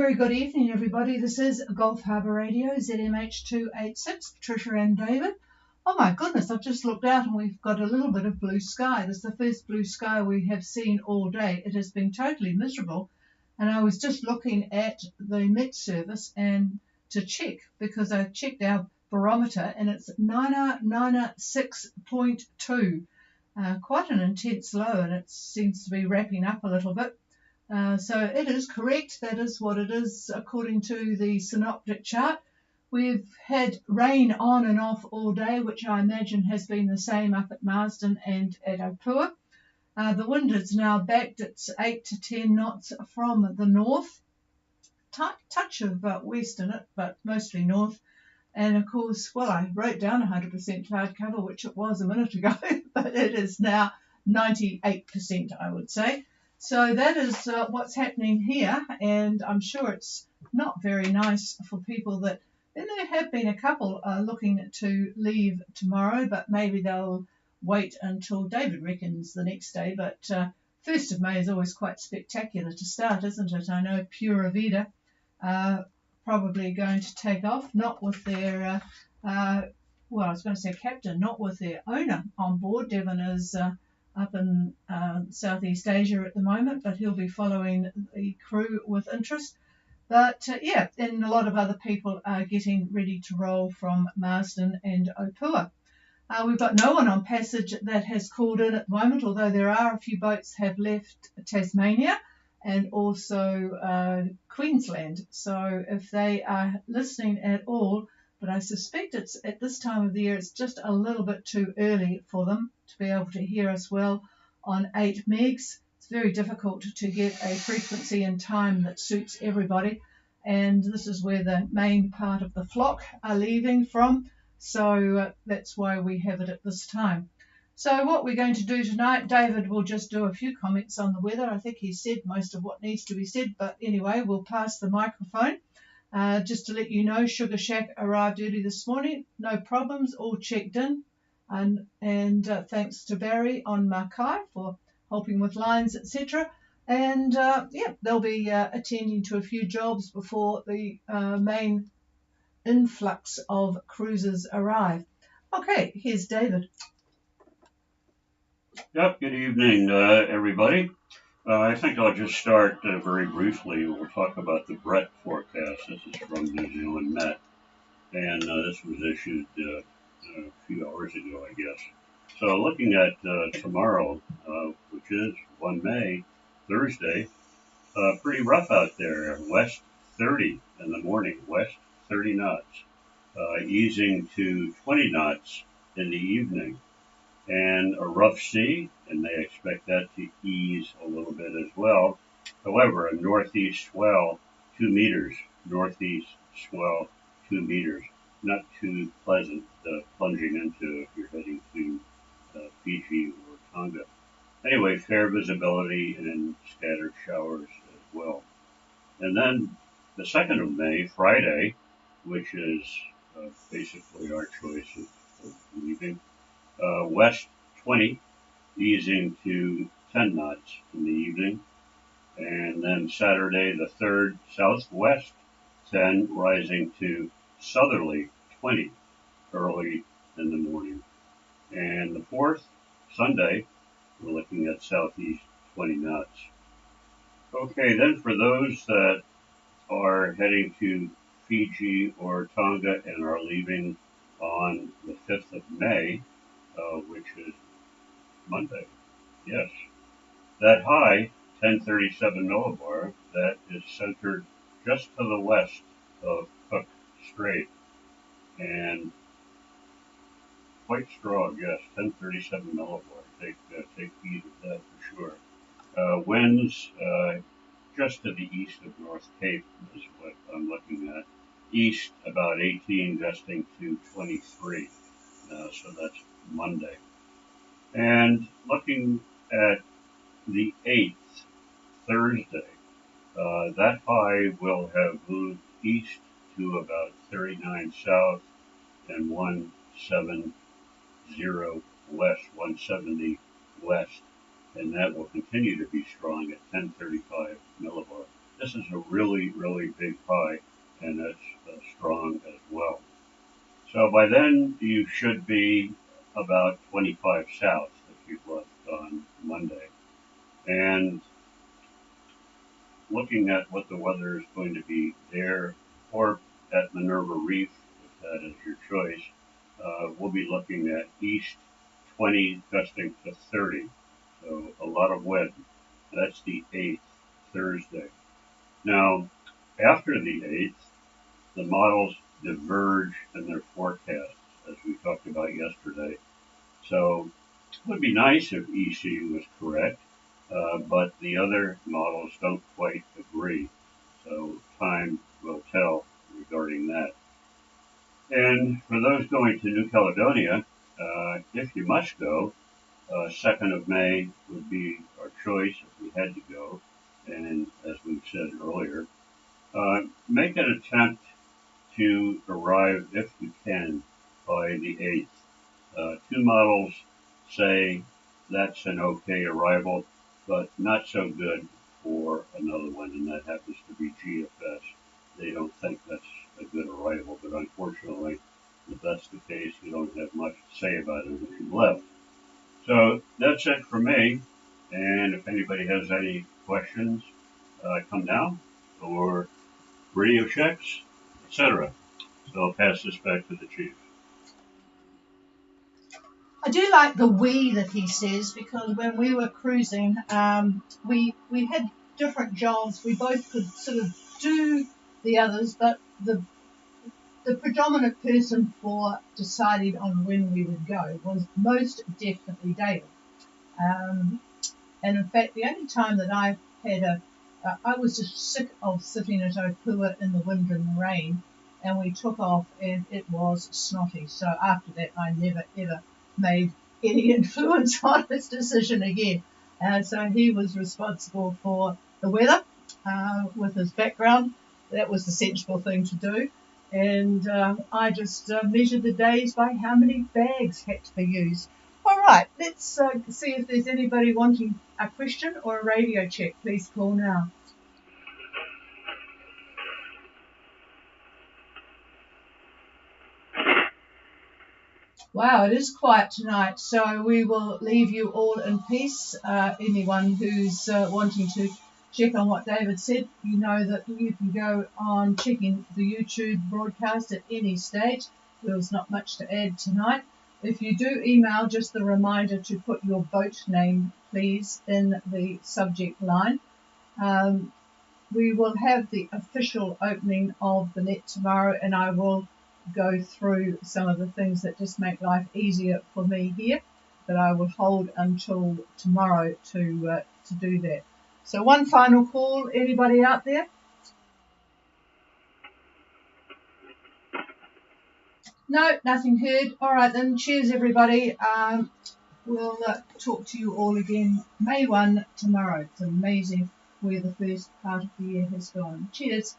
very good evening, everybody. This is Gulf Harbour Radio, ZMH286, Patricia and David. Oh my goodness, I've just looked out and we've got a little bit of blue sky. This is the first blue sky we have seen all day. It has been totally miserable. And I was just looking at the Met Service and to check, because I checked our barometer and it's 6.2. Quite an intense low, and it seems to be wrapping up a little bit. So it is correct. That is what it is according to the synoptic chart. We've had rain on and off all day, which I imagine has been the same up at Marsden and at Opua. The wind is now backed. It's 8 to 10 knots from the north. Touch of west in it, but mostly north. And of course, well, I wrote down 100% cloud cover, which it was a minute ago, but it is now 98%, I would say. So that is what's happening here, and I'm sure it's not very nice for people that, and there have been a couple looking to leave tomorrow, but maybe they'll wait until David reckons the next day. But 1st of May is always quite spectacular to start, isn't it? I know Pura Vida probably going to take off, not with their, well, I was going to say captain, not with their owner on board. Devon is up in Southeast Asia at the moment, but he'll be following the crew with interest. But yeah, and a lot of other people are getting ready to roll from Marsden and Opua. We've got no one on passage that has called in at the moment, although there are a few boats have left Tasmania and also Queensland. So if they are listening at all, but I suspect it's at this time of the year, it's just a little bit too early for them to be able to hear us well on 8 megs. It's very difficult to get a frequency and time that suits everybody. And this is where the main part of the flock are leaving from. So that's why we have it at this time. So what we're going to do tonight, David will just do a few comments on the weather. I think he said most of what needs to be said. But anyway, we'll pass the microphone. Just to let you know, Sugar Shack arrived early this morning. No problems, all checked in. And thanks to Barry on Mackay for helping with lines, etc. And yeah, they'll be attending to a few jobs before the main influx of cruisers arrive. Okay, here's David. Yep, good evening, everybody. I think I'll just start very briefly. We'll talk about the Brett forecast. This is from New Zealand Met, and this was issued a few hours ago, I guess. So looking at tomorrow, which is 1 May, Thursday, pretty rough out there. West 30 in the morning, west 30 knots, easing to 20 knots in the evening. And a rough sea, and they expect that to ease a little bit as well. However, a northeast swell, 2 meters, northeast swell, 2 meters. Not too pleasant plunging into if you're heading to Fiji or Tonga. Anyway, fair visibility and scattered showers as well. And then the 2nd of May, Friday, which is basically our choice of leaving, west 20, easing to 10 knots in the evening. And then Saturday the 3rd, southwest 10, rising to southerly 20 early in the morning. And the 4th, Sunday, we're looking at southeast 20 knots. Okay, then for those that are heading to Fiji or Tonga and are leaving on the 5th of May, which is Monday. Yes. That high, 1037 millibar, that is centered just to the west of Cook Strait. And quite strong, yes, 1037 millibar. Take heed of that for sure. Winds just to the east of North Cape is what I'm looking at. East about 18, gusting to 23. So that's Monday. And looking at the 8th, Thursday, that high will have moved east to about 39 south and 170 west, 170 west, and that will continue to be strong at 1035 millibar. this is a really, really big high, and it's strong as well. So by then, you should be about 25 south if you've left on Monday. And looking at what the weather is going to be there or at Minerva Reef, if that is your choice, we'll be looking at east 20 gusting to 30. So a lot of wind. That's the 8th, Thursday. Now, after the 8th, the models diverge in their forecasts, as we talked about yesterday. So it would be nice if EC was correct, but the other models don't quite agree. So time will tell regarding that. And for those going to New Caledonia, if you must go, 2nd of May would be our choice if we had to go. And as we've said earlier, make an attempt to arrive, if you can, by the 8th. Two models say that's an okay arrival, but not so good for another one, and that happens to be GFS. They don't think that's a good arrival, but unfortunately, if that's the case, you don't have much to say about it if you left. So that's it for me, and if anybody has any questions, come down, or radio checks, etc. So I'll pass this back to the chief. I do like the we that he says, because when we were cruising, we had different jobs. We both could sort of do the others, but the predominant person for deciding on when we would go was most definitely David. And in fact, the only time that I had I was just sick of sitting at Opua in the wind and the rain, and we took off, and it was snotty. So after that, I never ever made any influence on his decision again. So he was responsible for the weather with his background. That was the sensible thing to do. And I just measured the days by how many bags had to be used. All right, let's see if there's anybody wanting a question or a radio check. Please call now. Wow, it is quiet tonight, so we will leave you all in peace. Anyone who's wanting to check on what David said, you know that you can go on checking the YouTube broadcast at any stage. There's not much to add tonight. If you do email, just the reminder to put your boat name, please, in the subject line. We will have the official opening of the net tomorrow, and I will go through some of the things that just make life easier for me here, but I will hold until tomorrow to do that. So one final call, anybody out there? No, nothing heard. All right then, cheers everybody. We'll talk to you all again May 1 tomorrow. It's amazing where the first part of the year has gone. Cheers.